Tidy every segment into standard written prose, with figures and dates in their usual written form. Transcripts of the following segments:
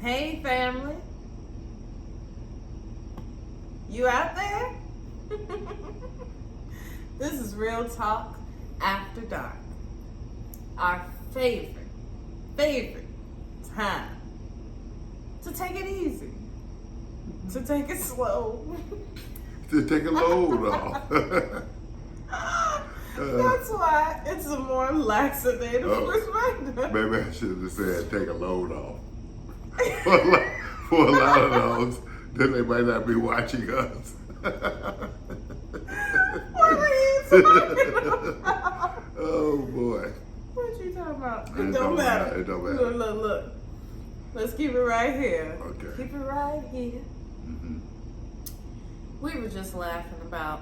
Hey family, you out there? This is Real Talk After Dark. Our favorite time to take it easy, to take it slow. To take a load off. That's why it's a more laxative perspective. Maybe I should have said take a load off. For a lot of those, then they might not be watching us. What are you talking about? Oh boy. What you talking about? It don't matter. It don't matter. Look. Let's keep it right here. Okay. Keep it right here. Mm-hmm. We were just laughing about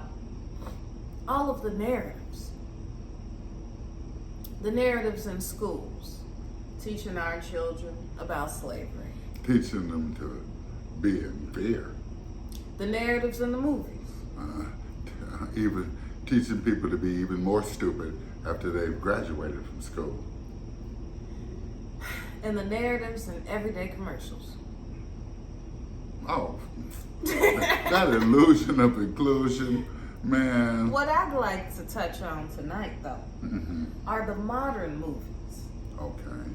all of the narratives. The narratives in schools, teaching our children about slavery. Teaching them to be in fear. The narratives in the movies. Even teaching people to be even more stupid after they've graduated from school. And the narratives in everyday commercials. Oh, that illusion of inclusion, man. What I'd like to touch on tonight, though, are the modern movies. Okay.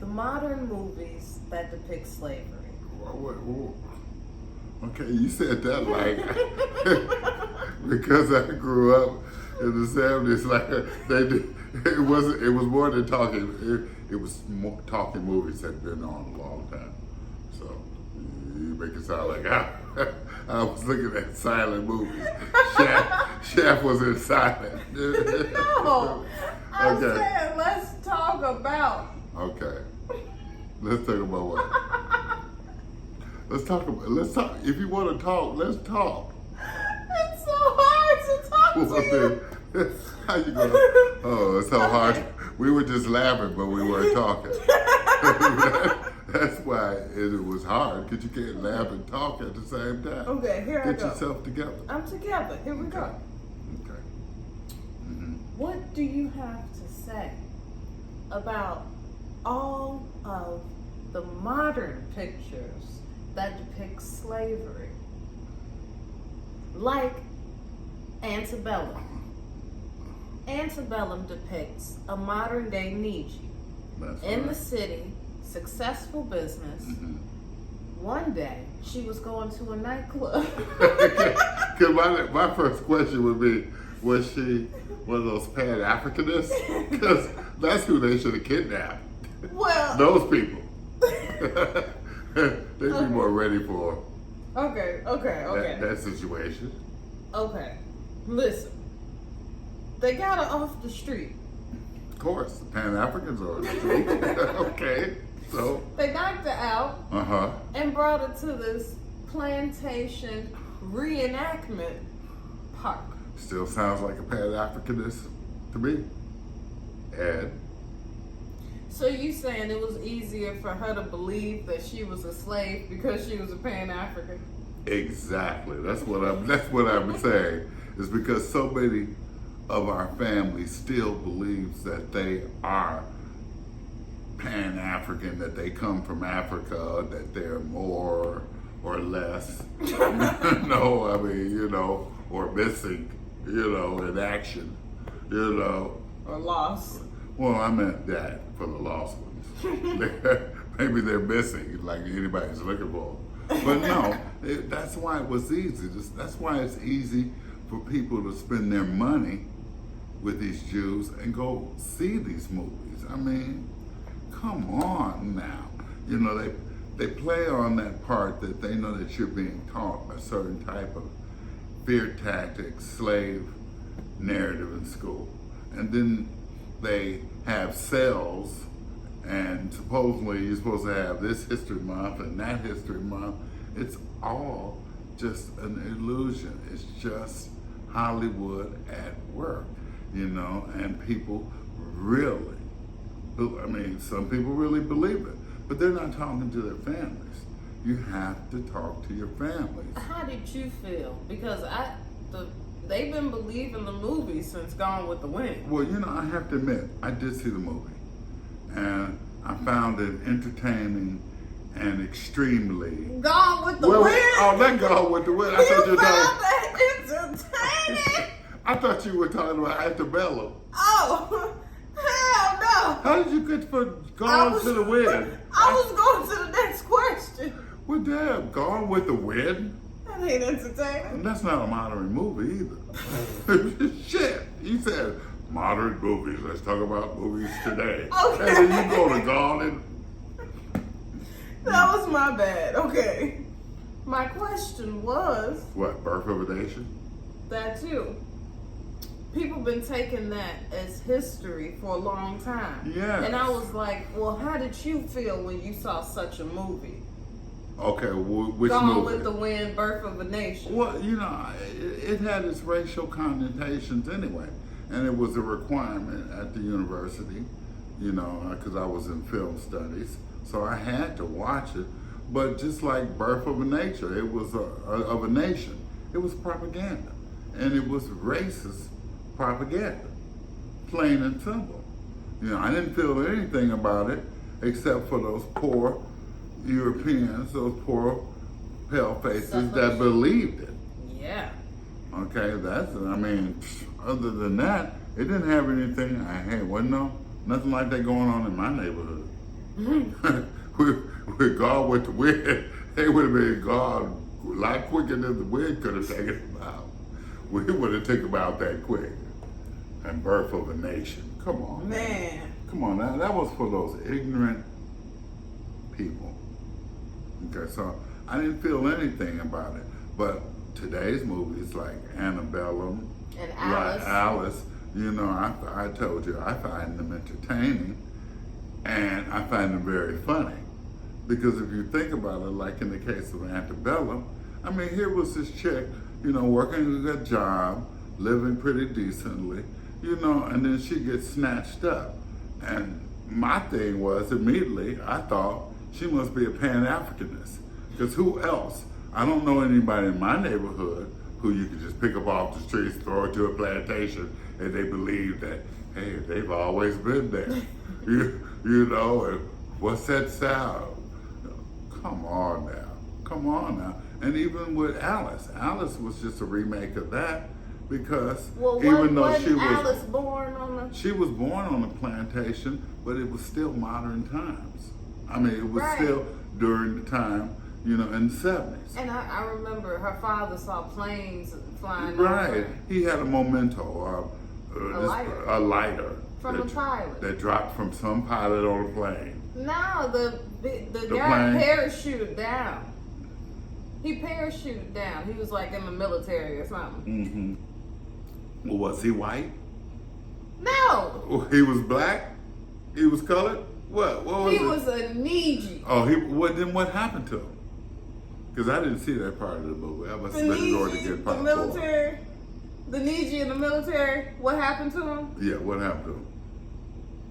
The modern movies that depict slavery. Okay, you said that like because I grew up in the 70s, like they did. It was more than talking. It was more talking movies that had been on a long time. So you make it sound like I was looking at silent movies. Chef was in silent. No, I Okay. said let's talk about. Okay. Let's talk about what? Let's talk. If you want to talk, let's talk. It's so hard to talk to you. How you gonna? Oh, it's so hard. We were just laughing, but we weren't talking. That's why it was hard, because you can't laugh and talk at the same time. Okay, here I Get go. yourself together. I'm together. Here we go. Okay. Mm-hmm. What do you have to say about all of the modern pictures that depict slavery? Like Antebellum. Antebellum depicts a modern day Nietzsche That's in right. the city, successful business. One day, she was going to a nightclub. Because my first question would be, was she one of those Pan-Africanists? Because that's who they should have kidnapped. Well, Those people. They'd be more ready for okay. that situation. Okay, listen. They got her off the street. Of course, the Pan-Africans are on the street. Okay, so. They knocked her out Uh-huh. and brought her to this plantation reenactment park. Still sounds like a Pan-Africanist to me. Ed. So you saying it was easier for her to believe that she was a slave because she was a Pan-African? Exactly. That's what I'm saying. Is because so many of our families still believes that they are Pan-African, that they come from Africa, that they're more or less, no, I mean, or missing, in action, Or lost? Well, I meant that for the lost ones. Maybe they're missing, like anybody's looking for them. But no, that's why it was easy. That's why it's easy for people to spend their money with these Jews and go see these movies. I mean, come on now. They play on that part that they know that you're being taught a certain type of fear tactic, slave narrative in school. And then they have cells, and supposedly you're supposed to have this history month and that history month. It's all just an illusion. It's just Hollywood at work, and people really, some people really believe it, but they're not talking to their families. You have to talk to your families. How did you feel? Because they've been believing the movie since Gone with the Wind. Well, I have to admit, I did see the movie, and I found it entertaining and extremely. Gone with the Well, Wind. oh, let Gone with the Wind. I You thought you were found talking. that entertaining? I thought you were talking about Antebellum. Oh, hell no. How did you get for Gone to the Wind? I was going to the next question. Well, damn, Gone with the Wind? That ain't entertaining. And that's not a modern movie either. Shit. You said modern movies. Let's talk about movies today. Okay. And then you go to Gone and That was my bad. Okay. My question was what? Birth of a Nation? that too. People been taking that as history for a long time. Yes. And I was like, well, how did you feel when you saw such a movie? Okay, which Gone movie? with the Wind, Birth of a Nation. Well, you know, it had its racial connotations anyway, and it was a requirement at the university, you know, because I was in film studies, so I had to watch it. But just like Birth of a Nation, it was of a nation. It was propaganda, and it was racist propaganda, plain and simple. You know, I didn't feel anything about it except for those poor Europeans, those poor pale faces that believed it. Yeah. Okay, I mean, other than that, it didn't have anything. Wasn't nothing like that going on in my neighborhood. with God with the wind, they would have been gone a lot quicker than the wind could have taken them out. We would have taken them out that quick. And Birth of a Nation. Come on, Man. Come on, that was for those ignorant people. Okay, so I didn't feel anything about it. But today's movies like Antebellum, And like Alice. Alice, you know, I told you, I find them entertaining and I find them very funny. Because if you think about it, like in the case of Antebellum, I mean, here was this chick, you know, working a good job, living pretty decently, you know, and then she gets snatched up. And my thing was, immediately, I thought she must be a Pan-Africanist. Because who else? I don't know anybody in my neighborhood who you could just pick up off the streets, throw it to a plantation, and they believe that, hey, they've always been there. you know, and what's that sound? Come on now. And even with Alice was just a remake of that because even though Alice born on she was born on a plantation, but it was still modern times. I mean, it was still during the time, you know, in the 70s. And I remember her father saw planes flying Right. over. He had a memento, a lighter From a pilot. that dropped from some pilot on a plane. No, the guy plane? parachuted down. He parachuted down. He was like in the military or something. Mm-hmm. Well, was he white? No. He was black? He was colored? What was He it? was a Niji. Oh, then what happened to him? Because I didn't see that part of the movie. I must The have been going to Niji, get the popcorn. military. The Niji in the military. What happened to him? Yeah, what happened to him?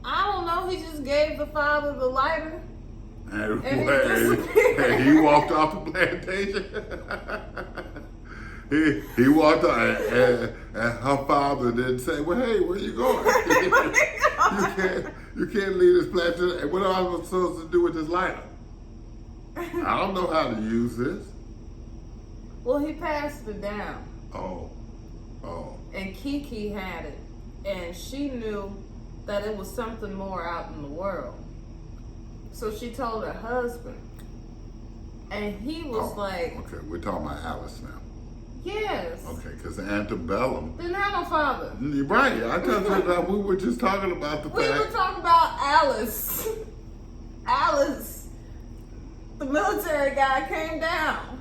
I don't know. He just gave the father the lighter. And he he walked off the plantation. he walked off, and her father didn't say, "Well, hey, where you going? you can't leave this plantation. And what am I supposed to do with this lighter? I don't know how to use this." Well, he passed it down. Oh. And Kiki had it. And she knew that it was something more out in the world. So she told her husband. And he was like, okay, we're talking about Alice now. yes. Okay, because Antebellum. Didn't have no father. Right, I told you that we were just talking about the We fact. were talking about Alice. Alice. The military guy came down.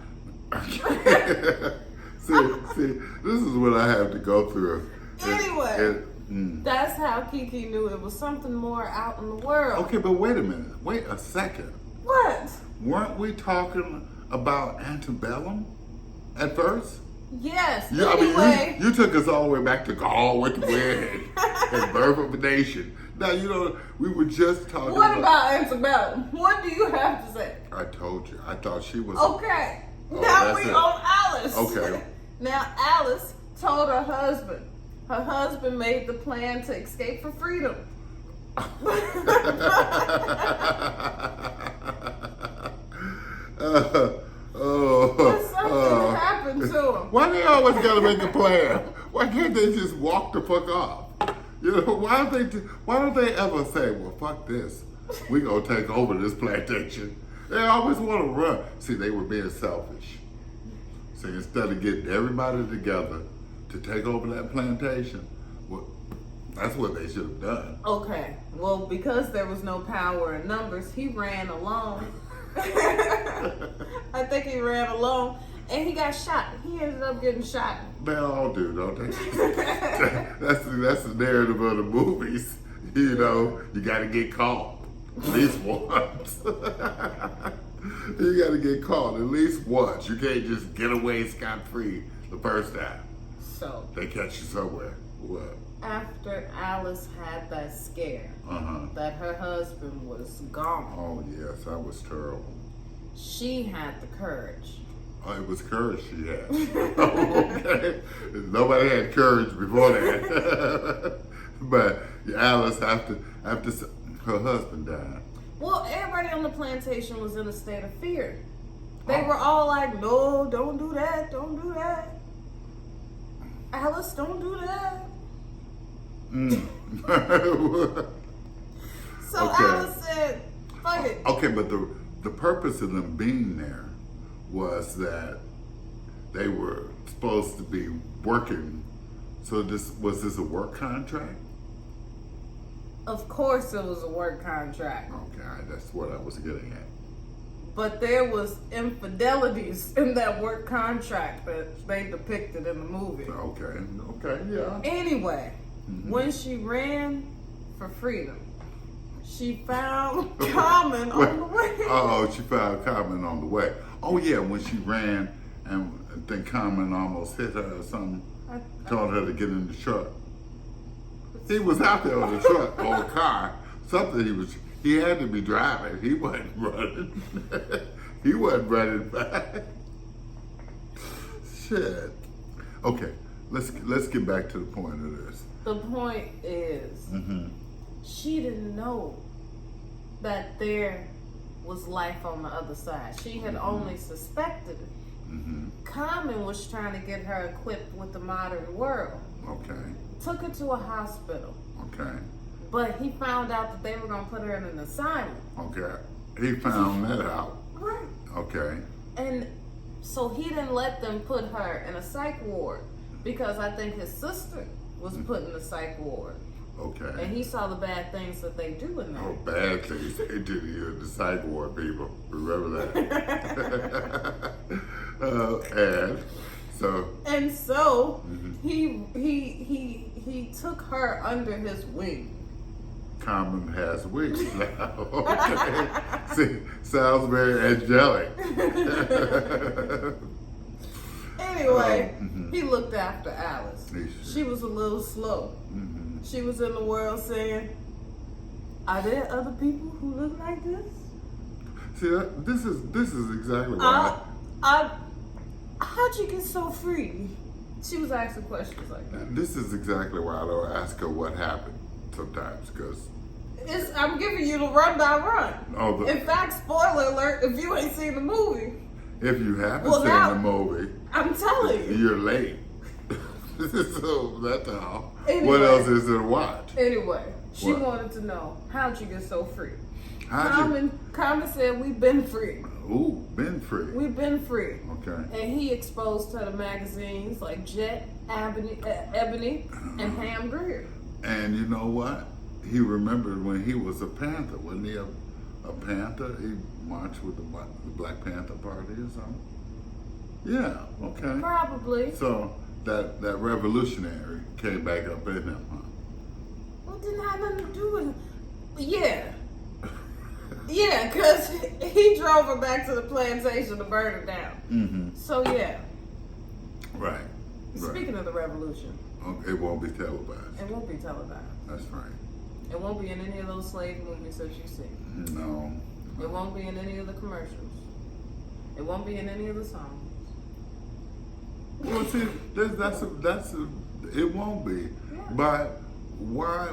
see, this is what I have to go through. Anyway, that's how Kiki knew it was something more out in the world. Okay, but wait a minute. Wait a second. What? Weren't we talking about Antebellum at first? Yes. Yeah, Anyway. I mean, you took us all the way back to Gone with the Wind and Birth of a Nation. Now, you know, we were just talking What about Antebellum? What do you have to say? I told you. I thought she was... Okay. Oh, Now that's we it. on Alice. Okay. Now Alice told her husband. Her husband made the plan to escape for freedom. always got to make a plan. Why can't they just walk the fuck off? You know, why don't they ever say, well, fuck this. We gonna take over this plantation. They always want to run. See, they were being selfish. See, instead of getting everybody together to take over that plantation, well, that's what they should have done. Okay, well, because there was no power in numbers, he ran alone. I think he ran alone, and he got shot. He ended up getting shot. They all do, don't they? that's the narrative of the movies. You know, you got to get caught at least once. You got to get caught at least once. You can't just get away scot-free the first time. So they catch you somewhere. What? After Alice had that scare, that her husband was gone. Oh yes, that was terrible. She had the courage. Oh, it was courage she had. Okay. Nobody had courage before that. But Alice, after her husband died. Well, everybody on the plantation was in a state of fear. They were all like, no, don't do that, don't do that. Alice, don't do that. So Okay. Alice said, fuck it. Okay, but the purpose of them being there was that they were supposed to be working. So was this a work contract? Of course it was a work contract. Okay, that's what I was getting at. But there was infidelities in that work contract that they depicted in the movie. Okay, yeah. Anyway, when she ran for freedom, she found Carmen on the way. Oh, she found Carmen on the way. Oh yeah, when she ran and then Carmen almost hit her or something, told her to get in the truck. He was out there on the truck or car. Something he had to be driving. He wasn't running. He wasn't running back. Shit. Okay, let's get back to the point of this. The point is, she didn't know that there was life on the other side. She had only suspected it. Carmen was trying to get her equipped with the modern world. Okay. Took her to a hospital. Okay. But he found out that they were going to put her in an asylum. Okay. He found that out. Right. Okay. And so he didn't let them put her in a psych ward because I think his sister was put in a psych ward. Okay. And he saw the bad things that they do in there. Oh, bad things they do to you in the psych ward, people. Remember that. And so. He took her under his wing. Carmen has wings now. Okay. See, sounds very angelic. Anyway, he looked after Alice. He She was a little slow. She was in the world saying, are there other people who look like this? See, this is exactly why. How'd you get so free? She was asking questions like that. This is exactly why I don't ask her what happened sometimes, because I'm giving you the run by run. In fact, spoiler alert, if you ain't seen the movie. If you haven't seen the movie, I'm telling you. You're late. So that's all. Anyway, what else is there to watch? Anyway, she wanted to know, how'd you get so free? Carmen said, we've been free. Ooh, been free. We've been free. Okay. And he exposed her to magazines like Jet, Ebony, and Pam Grier. And you know what? He remembered when he was a Panther. Wasn't he a Panther? He marched with the Black Panther Party or something? Yeah, okay. Probably. So that revolutionary came back up in him, huh? Well, it didn't have nothing to do with it. Yeah. Yeah, because he drove her back to the plantation to burn her down. So, yeah. Right. Speaking of the revolution. It won't be televised. It won't be televised. That's right. It won't be in any of those slave movies that you see. No. It won't be in any of the commercials. It won't be in any of the songs. Well, see, it won't be. Yeah. But why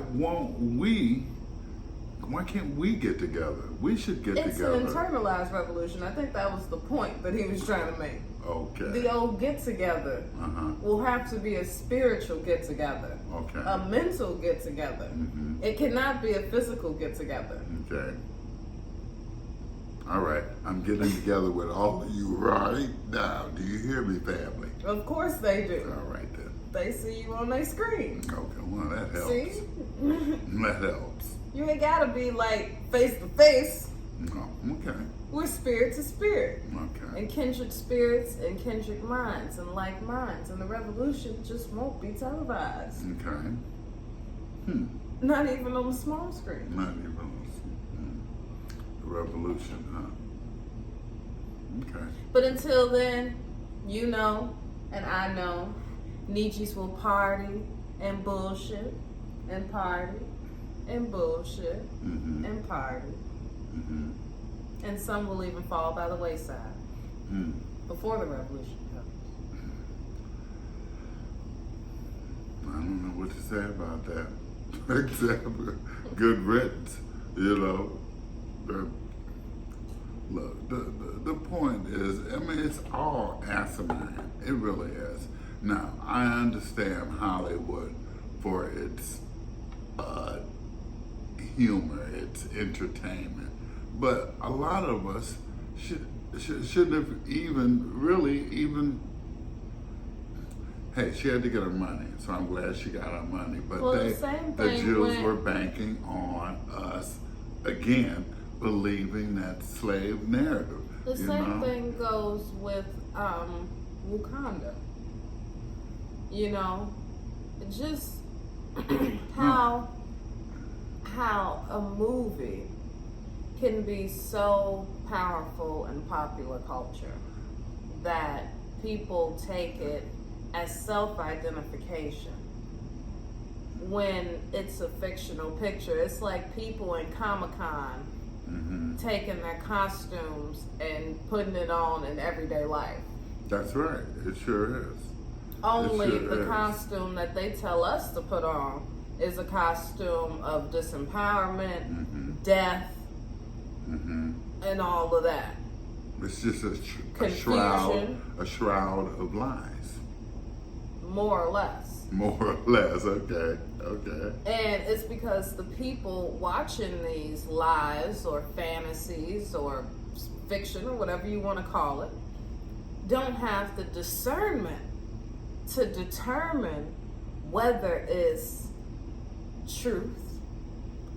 can't we get together? We should get together. It's an internalized revolution. I think that was the point that he was trying to make. Okay. The old get-together will have to be a spiritual get-together, Okay. a mental get-together. It cannot be a physical get-together. Okay. All right. I'm getting together with all of you right now. Do you hear me, family? Of course they do. All right then. They see you on their screen. Okay. Well, that helps. See? That helps. You ain't gotta be like face to face. No. Okay. We're spirit to spirit. Okay. And kindred spirits and kindred minds and like minds. And the revolution just won't be televised. Okay. Not even on the small screen. Not even the revolution, huh? Okay. But until then, you know, and I know, Nietzsche's will party and bullshit and party and bullshit and party. And some will even fall by the wayside before the revolution comes. I don't know what to say about that. Except good riddance, you know. Look, the point is, I mean, it's all asinine. It really is. Now, I understand Hollywood for its humor, its entertainment, but a lot of us shouldn't have even. Hey, she had to get her money, so I'm glad she got her money. But Well, the Jews were banking on us again, believing that slave narrative. The same thing goes with Wakanda. You know, just how a movie can be so powerful in popular culture that people take it as self-identification when it's a fictional picture. It's like people in Comic-Con taking their costumes and putting it on in everyday life. That's right. It sure is. Only the costume that they tell us to put on is a costume of disempowerment, death, and all of that. It's just a Confusion. shroud of lies. More or less. More or less, okay. And it's because the people watching these lies or fantasies or fiction or whatever you want to call it don't have the discernment to determine whether it's truth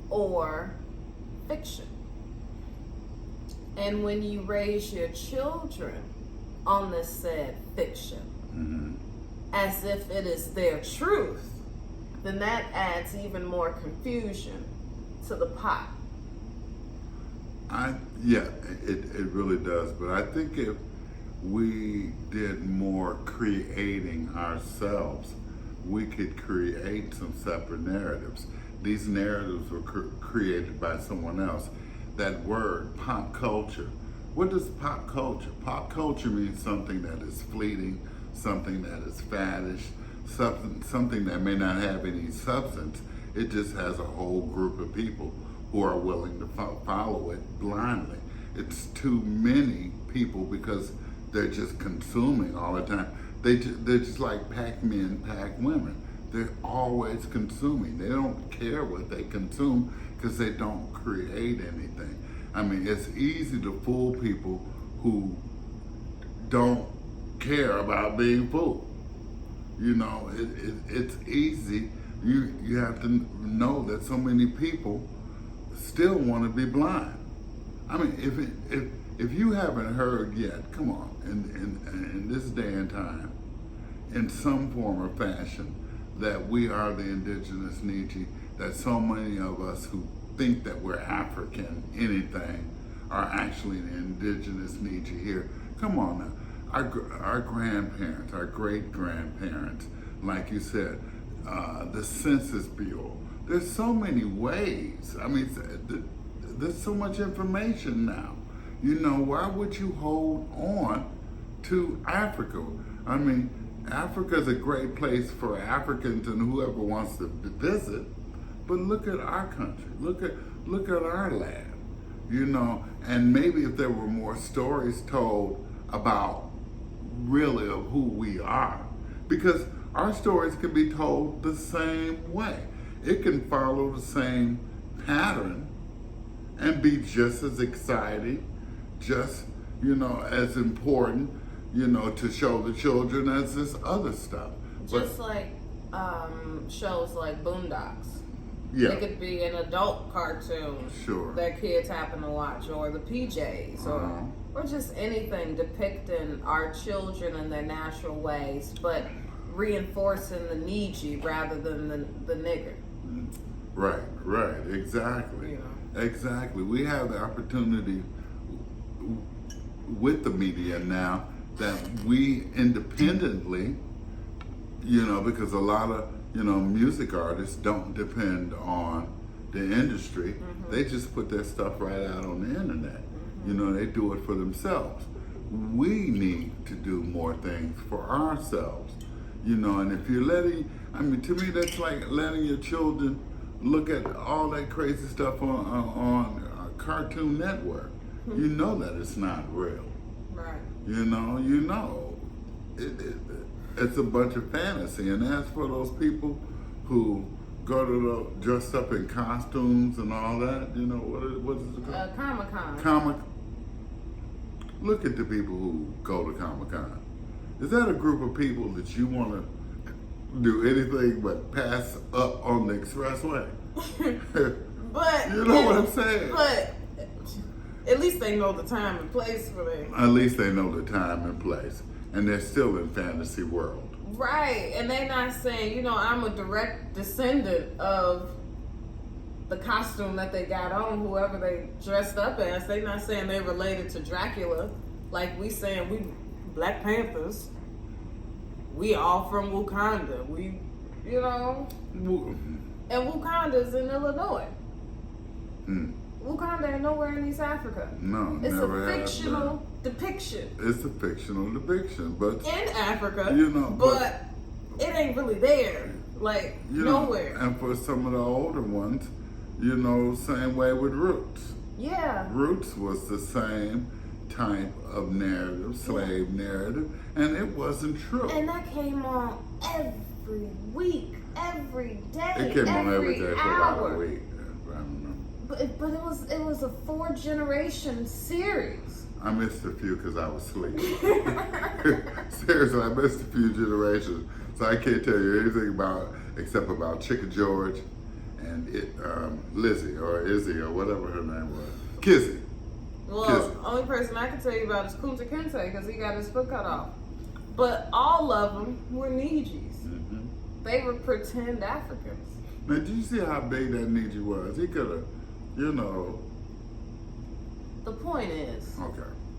or fiction. And when you raise your children on this said fiction, as if it is their truth, then that adds even more confusion to the pot. It really does. But I think if we did more creating ourselves, we could create some separate narratives. These narratives were created by someone else. That word, pop culture. What does pop culture? Pop culture means something that is fleeting, something that is faddish, something that may not have any substance. It just has a whole group of people who are willing to follow it blindly. It's too many people because they're just consuming all the time. They're just like Pac-Men, Pac-Women. They're always consuming. They don't care what they consume because they don't create anything. I mean, it's easy to fool people who don't care about being fooled. You know, it's easy. You have to know that so many people still want to be blind. I mean, if you haven't heard yet, come on, in this day and time, in some form or fashion, that we are the indigenous Nietzsche, that so many of us who think that we're African anything are actually the indigenous Nietzsche here. Come on now. Our grandparents, our great-grandparents, like you said, the Census Bureau. There's so many ways. I mean, there's so much information now. You know, why would you hold on to Africa? I mean, Africa is a great place for Africans and whoever wants to visit, but look at our country. Look at our land. You know, and maybe if there were more stories told about really of who we are. Because our stories can be told the same way. It can follow the same pattern and be just as exciting, just, as important, to show the children as this other stuff. Just like shows like Boondocks. Yeah. It could be an adult cartoon Sure. that kids happen to watch, or the PJs, or just anything depicting our children in their natural ways, but reinforcing the Niji rather than the nigger. Right, exactly. Exactly. We have the opportunity with the media now that we independently, because a lot of, music artists don't depend on the industry. Mm-hmm. They just put their stuff right out on the internet. Mm-hmm. They do it for themselves. We need to do more things for ourselves. And if you're to me, that's like letting your children look at all that crazy stuff on Cartoon Network. Mm-hmm. You know that it's not real. Right. It's a bunch of fantasy. And as for those people who go to dressed up in costumes and all that, what is it called? Comic-Con. Look at the people who go to Comic-Con. Is that a group of people that you want to do anything but pass up on the expressway? But you know what I'm saying? But at least they know the time and place for them. At least they know the time and place. And they're still in fantasy world. Right. And they're not saying, I'm a direct descendant of the costume that they got on, whoever they dressed up as. They're not saying they're related to Dracula. Like we saying we Black Panthers. We all from Wakanda. And Wakanda's in Illinois. Wakanda ain't nowhere in East Africa. No, it's never a fictional depiction. It's a fictional depiction, but in Africa, but it ain't really there, nowhere. And for some of the older ones, same way with Roots. Yeah. Roots was the same type of narrative, slave narrative, and it wasn't true. And that came on every week, every day. It came on every day for about a week. I don't know. But it was a 4-generation series. I missed a few because I was asleep. Seriously, I missed a few generations, so I can't tell you anything except about Chicken George and Lizzie or Izzy or whatever her name was, Kizzy. Well, the only person I can tell you about is Kunta Kinte because he got his foot cut off. But all of them were Nijis. Mm-hmm. They were pretend Africans. Now, did you see how big that Niji was? He could have, The point is,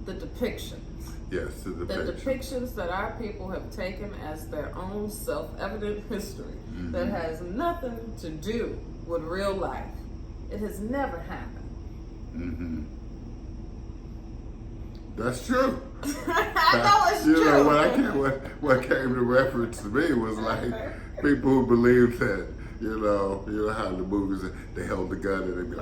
the depictions. Yes, the depictions that our people have taken as their own self-evident history that has nothing to do with real life. It has never happened. Mm-hmm. That's true. I know it's true. What came to reference to me was like people who believe that, how the movies, they held the gun and they'd be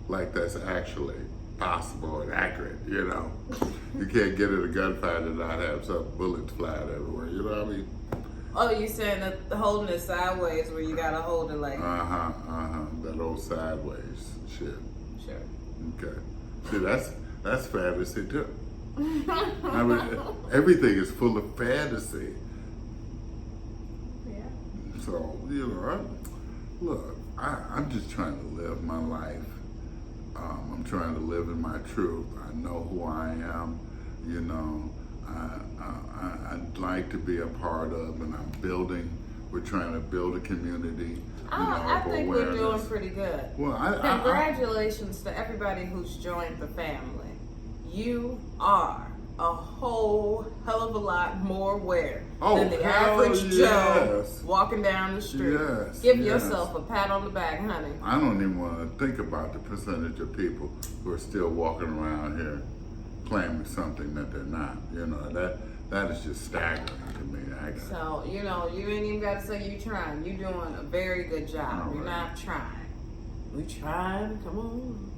like that's actually possible and accurate, You can't get in a gunfight and not have some bullets flying everywhere, you know what I mean? Oh, you saying that holding it sideways where you gotta hold it like... That old sideways shit. Sure. Okay. See, that's fantasy too. I mean, everything is full of fantasy. Yeah. So, I'm just trying to live my life. I'm trying to live in my truth. I know who I am. I'd like to be a part of, and we're trying to build a community. I think we're doing pretty good. Well, congratulations to everybody who's joined the family. You are a whole hell of a lot more aware than the average Joe walking down the street. Yes, Give yourself a pat on the back, honey. I don't even want to think about the percentage of people who are still walking around here claiming something that they're not. That is just staggering to me. So, you ain't even got to say you trying. You're doing a very good job. You're not trying. We trying? Come on.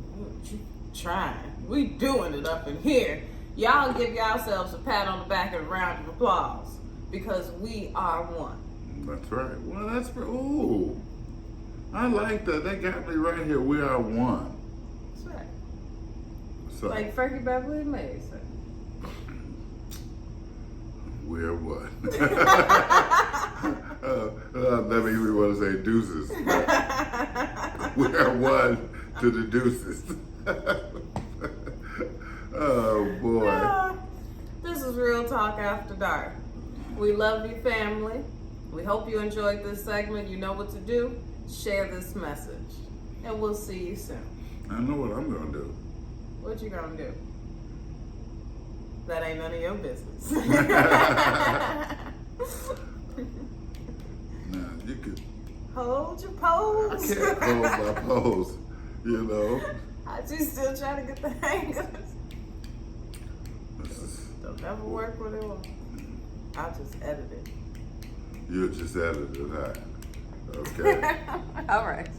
Trying. We doing it up in here. Y'all give yourselves a pat on the back and a round of applause because we are one. That's right. Well, ooh. I like that. That got me right here. We are one. That's right. So, Like Frankie Beverly and Mays said. we're one. That makes me want to say deuces. We are one to the deuces. Oh, boy. This is Real Talk After Dark. We love you, family. We hope you enjoyed this segment. You know what to do. Share this message. And we'll see you soon. I know what I'm going to do. What you gonna do? That ain't none of your business. Now, you could. Hold your pose. I can't hold my pose, you know. I just still trying to get the hang of this. Don't ever work with it. I'll just edit it. You'll just edit it, huh? Okay. All right.